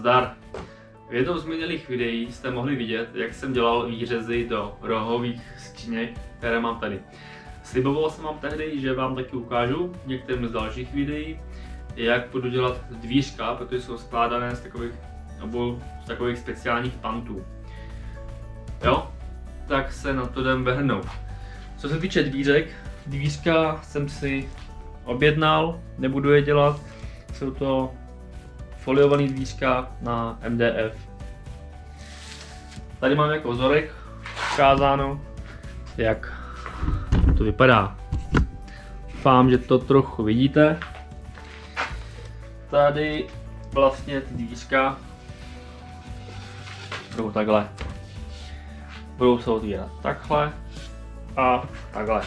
Nazdar! V jednom z minulých videí jste mohli vidět, jak jsem dělal výřezy do rohových skříněk, které mám tady. Sliboval jsem vám tehdy, že vám taky ukážu v některém z dalších videí, jak budu dělat dvířka, protože jsou skládané z takových speciálních pantů. Jo? Tak se na to jdem vrhnout. Co se týče dvířka jsem si objednal, nebudu je dělat, jsou to foliovaný dvířka na MDF. Tady mám jako vzorek ukázáno, jak to vypadá. Doufám, že to trochu vidíte. Tady vlastně ty dvířka budou takhle. Budou se otvírat takhle a takhle.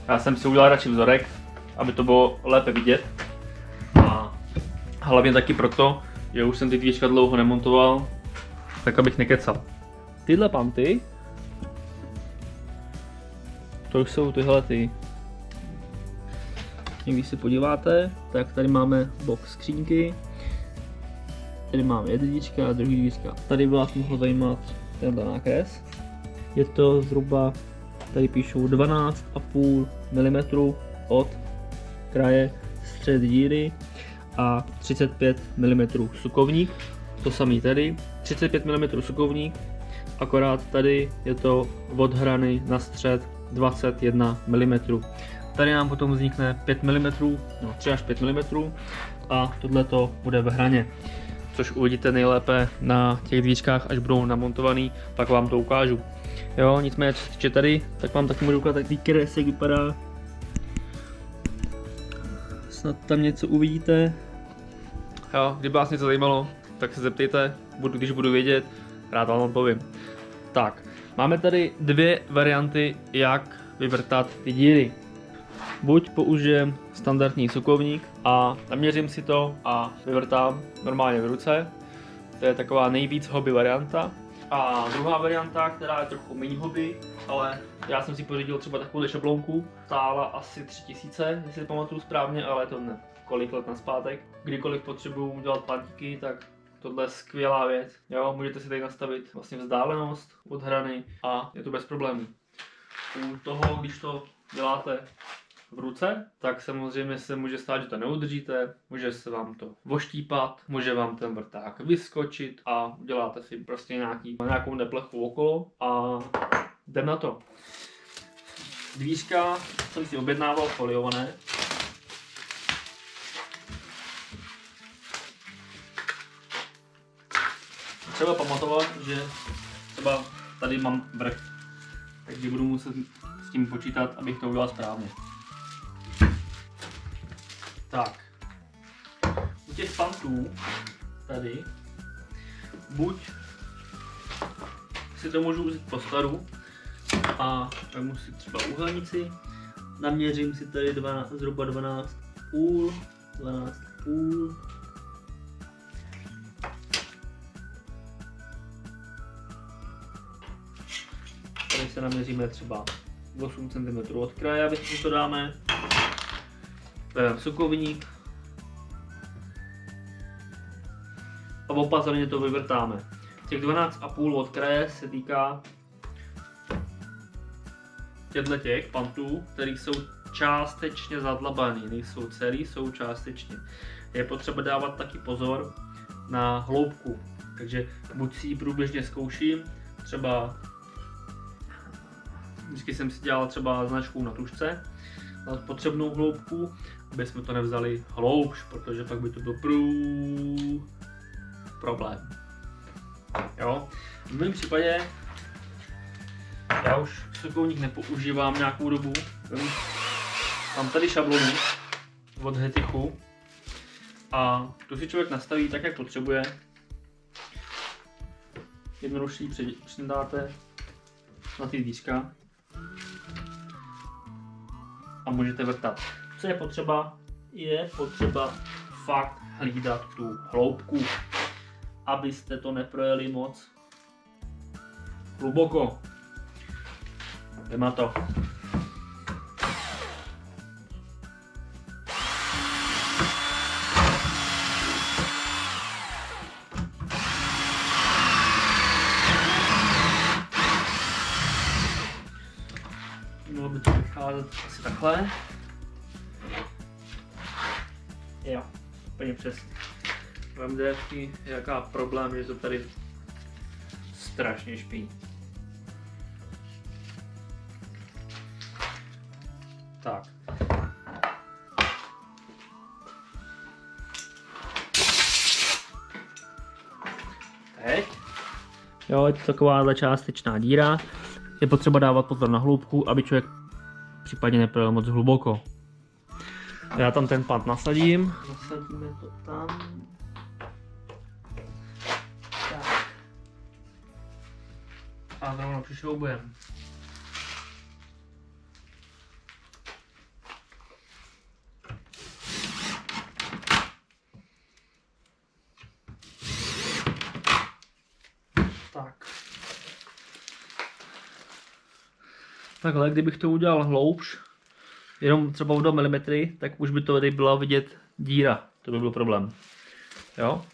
Já jsem si udělal radši vzorek, aby to bylo lépe vidět. A hlavně taky proto, že už jsem ty dvířka dlouho nemontoval, tak abych nekecal. Tyhle panty, to už jsou tyhle ty. Když se podíváte, tak tady máme box skřínky. Tady máme jedno dvířka a druhý dvířka. Tady by vás mohlo zajímat tenhle nákres. Je to zhruba, tady píšou 12,5 mm od kraje střed díry a 35 mm sukovník. To samý tady, 35 mm sukovník, akorát tady je to od hrany na střed 21 mm. Tady nám potom vznikne 5 mm, no 3 až 5 mm a tohle to bude v hraně. Což uvidíte nejlépe na těch dvířkách, až budou namontovaný, pak vám to ukážu. Jo, nicméně co se týče tady, tak vám taky můžu ukázat takový kres, jak vypadá. Snad tam něco uvidíte. Jo, kdyby vás něco zajímalo, tak se zeptejte, když budu vědět, rád vám povím. Tak, máme tady dvě varianty, jak vyvrtat ty díry. Buď použijem standardní sukovník a naměřím si to a vyvrtám normálně v ruce. To je taková nejvíc hobby varianta. A druhá varianta, která je trochu méně hobby, ale já jsem si pořídil třeba takovou šablonku. Stála asi 3000, jestli pamatuju správně, ale to ne kolik let nazpátek. Kdykoliv potřebuju udělat pantíky, tak tohle je skvělá věc. Jo, můžete si tady nastavit vlastně vzdálenost od hrany a je to bez problémů. U toho, když to děláte v ruce, tak samozřejmě se může stát, že to neudržíte, může se vám to voštípat, může vám ten vrták vyskočit a uděláte si prostě nějakou neplechu okolo a jdem na to. Dvířka jsem si objednával foliované. Třeba pamatovat, že třeba tady mám vrch, takže budu muset s tím počítat, abych to udělal správně. Tak, u těch pantů tady buď si to můžu vzít po staru a vezmu si třeba úhelnici, naměřím si tady zhruba 12,5. Tady se naměříme třeba 8 cm od kraje, aby si to dáme. Sukovník a opatrně to vyvrtáme. Těch 12,5 od kraje se týká těch pantů, které jsou částečně zadlabaný, nejsou celý, jsou částečně. Je potřeba dávat taky pozor na hloubku, takže buď si ji průběžně zkouším, třeba vždycky jsem si dělal třeba značku na tužce, na potřebnou hloubku, aby jsme to nevzali hloubš, protože pak by to byl problém. Jo? V mém případě já už sukovník nepoužívám nějakou dobu. Mám tady šablonu od Hetichu a tu si člověk nastaví tak, jak potřebuje. Jednodušší přidáte na ty dvířka a můžete vrtat. Co je potřeba? Je potřeba fakt hlídat tu hloubku, abyste to neprojeli moc hluboko. Jdeme na to. asi takhle. Jo, úplně přesně. V MDF je jaká problém, že to tady strašně špí. Tak. Teď. Jo, je to taková částečná díra. Je potřeba dávat pozor na hloubku, aby člověk případně nepojel moc hluboko. Já tam ten pant nasadím. Nasadíme to tam. Tak. A rovnou přišroubujeme. Tak. Takhle, kdybych to udělal hloubš, jenom třeba o 2 mm, tak už by to tady byla vidět díra. To by byl problém. Jo?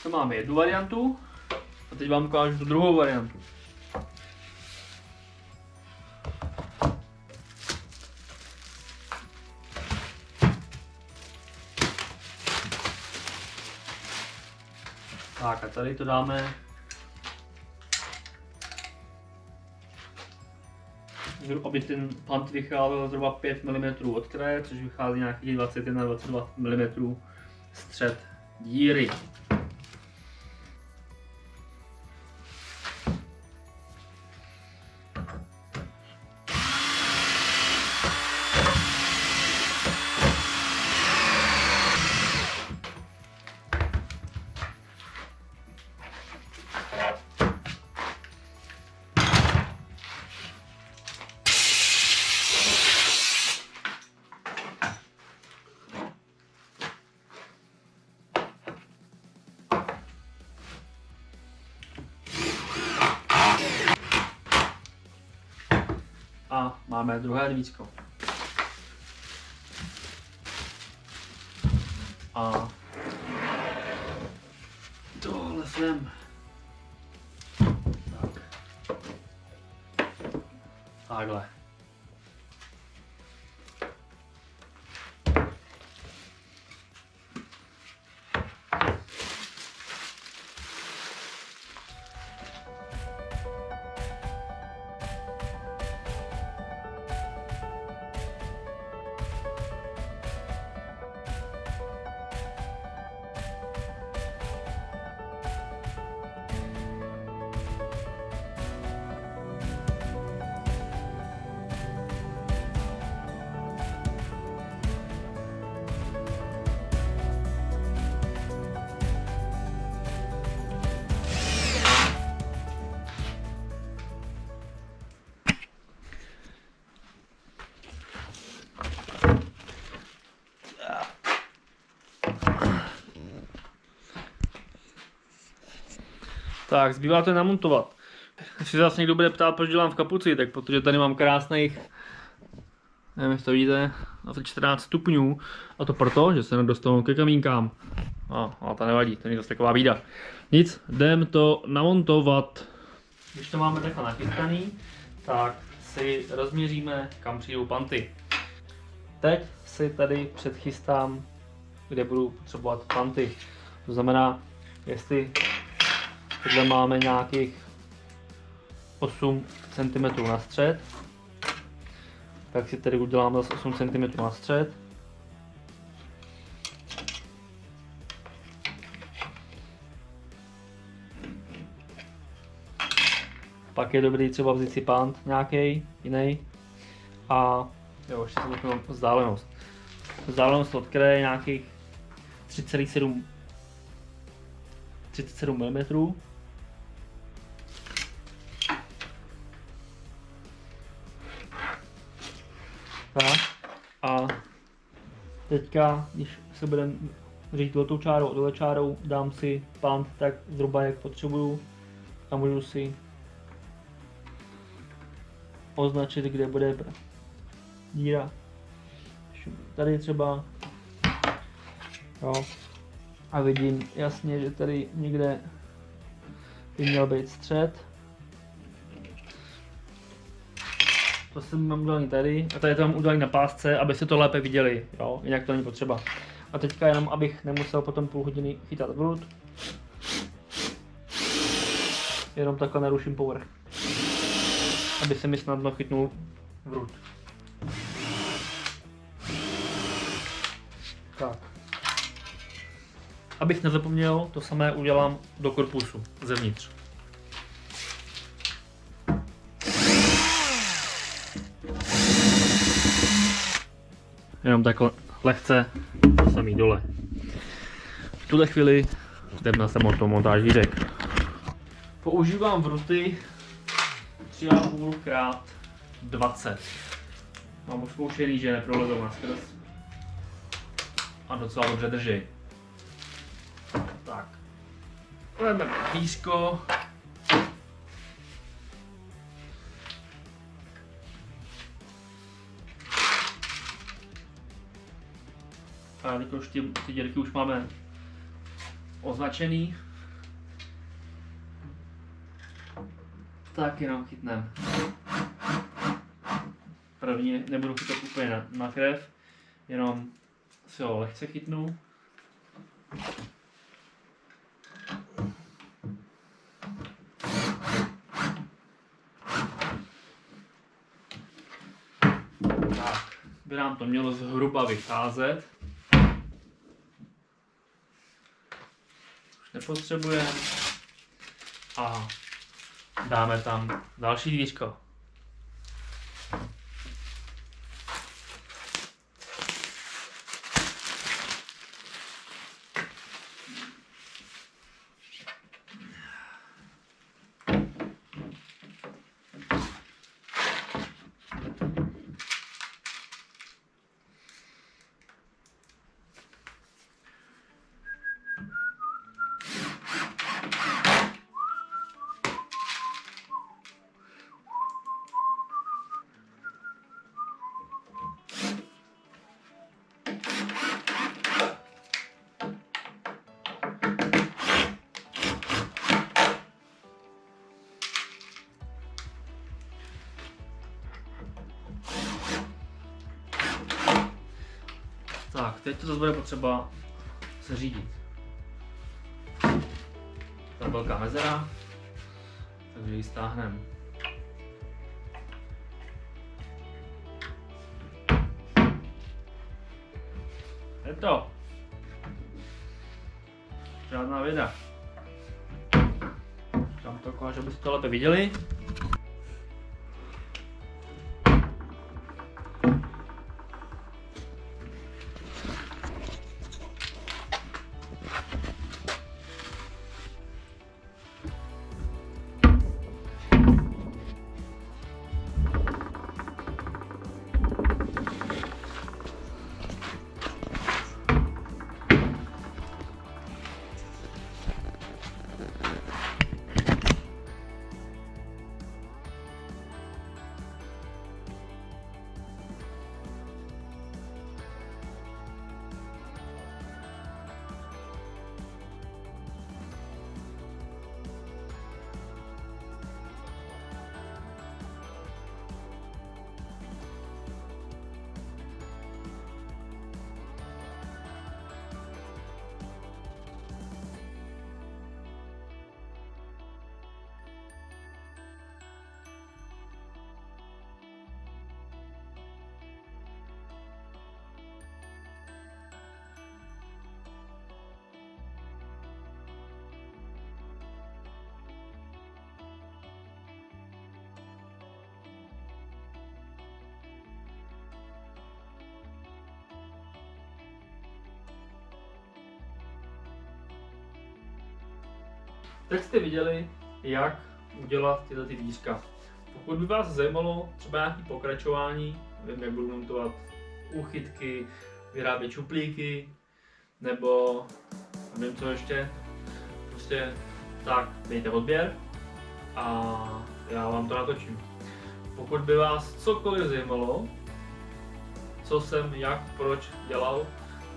To máme jednu variantu a teď vám ukážu tu druhou variantu. Tak a tady to dáme aby ten pant vycházel zhruba 5 mm od kraje, což vychází nějakých 21-22 mm střed díry. A máme druhé dvíčko. A tohle sem. Tak. Takhle. Tak, zbývá to namontovat. Jestli zase někdo bude ptát, proč dělám v kapuci, tak protože tady mám krásných, nevím, jestli to vidíte, asi 14 stupňů. A to proto, že se nedostanu ke kamínkám. Ale to nevadí, to není zase taková bída. Nic, jdem to namontovat. Když to máme takhle nachystaný, tak si rozměříme, kam přijdou panty. Teď si tady předchystám, kde budu potřebovat panty. To znamená, jestli takhle máme nějakých 8 cm na střed, tak si tady uděláme zase 8 cm na střed. Pak je dobrý třeba vzít si pant nějaký jiný. A jo, ještě se zapnu vzdálenost. Vzdálenost od kraje je nějakých 37 mm. Tak. A teďka, když se budeme říct tou čárou, dám si pant tak zhruba jak potřebuju a můžu si označit, kde bude díra. Tady třeba, jo, a vidím jasně, že tady někde by měl být střed. To jsem mám udělaný tady a tady to mám udělaný na pásce, abyste to lépe viděli, jo, jinak to není potřeba. A teďka jenom, abych nemusel potom půl hodiny chytat vrut, jenom takhle naruším povrch, aby se mi snadno chytnul vrut. Tak. Abych nezapomněl, to samé udělám do korpusu, zevnitř. Jenom takhle lehce samý dole. V tuhle chvíli jdem na samotnou montáž dírek. Používám vruty 3,5 x 20. Mám už zkoušený, že neprolezou naskrz. A docela dobře drží. Tak. Vezmeme píško. A jelikož ty děrky už máme označený, tak jenom chytneme. Prvně nebudu chytat úplně na krev, jenom si ho lehce chytnu. Tak, by nám to mělo zhruba vycházet. Už nepotřebujeme. A dáme tam další dvířko. Tak, teď to zase bude potřeba seřídit. Ta velká mezera, takže ji stáhneme. Je to. Žádná věda. Dám to takové, že byste to lépe viděli. tak jste viděli, jak udělat tyhle ty dvířka. Pokud by vás zajímalo třeba nějaké pokračování, nevím, jak budu montovat úchytky, vyrábět čuplíky, nebo nevím co ještě, prostě tak dejte odběr a já vám to natočím. Pokud by vás cokoliv zajímalo, co jsem, jak, proč dělal,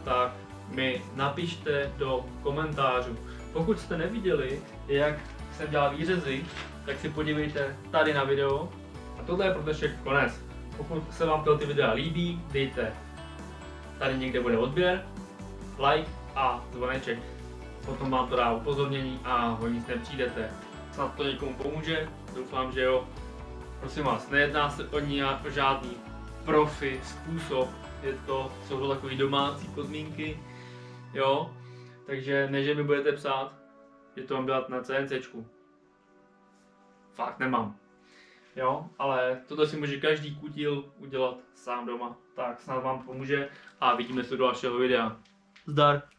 tak mi napište do komentářů. Pokud jste neviděli, jak jsem dělal výřezy, tak si podívejte tady na video. A tohle je pro dnešek konec. Pokud se vám ty videa líbí, dejte tady někde bude odběr, like a zvoneček. Potom vám to dá upozornění a o nic nepřijdete. Snad to někomu pomůže, doufám, že jo. Prosím vás, nejedná se o žádný profi způsob, jsou to takový domácí podmínky, jo. Takže než mi budete psát, že to mám dělat na CNCčku. Fakt nemám. Jo, ale toto si může každý kutil udělat sám doma. Tak snad vám pomůže a vidíme se do dalšího videa. Zdar!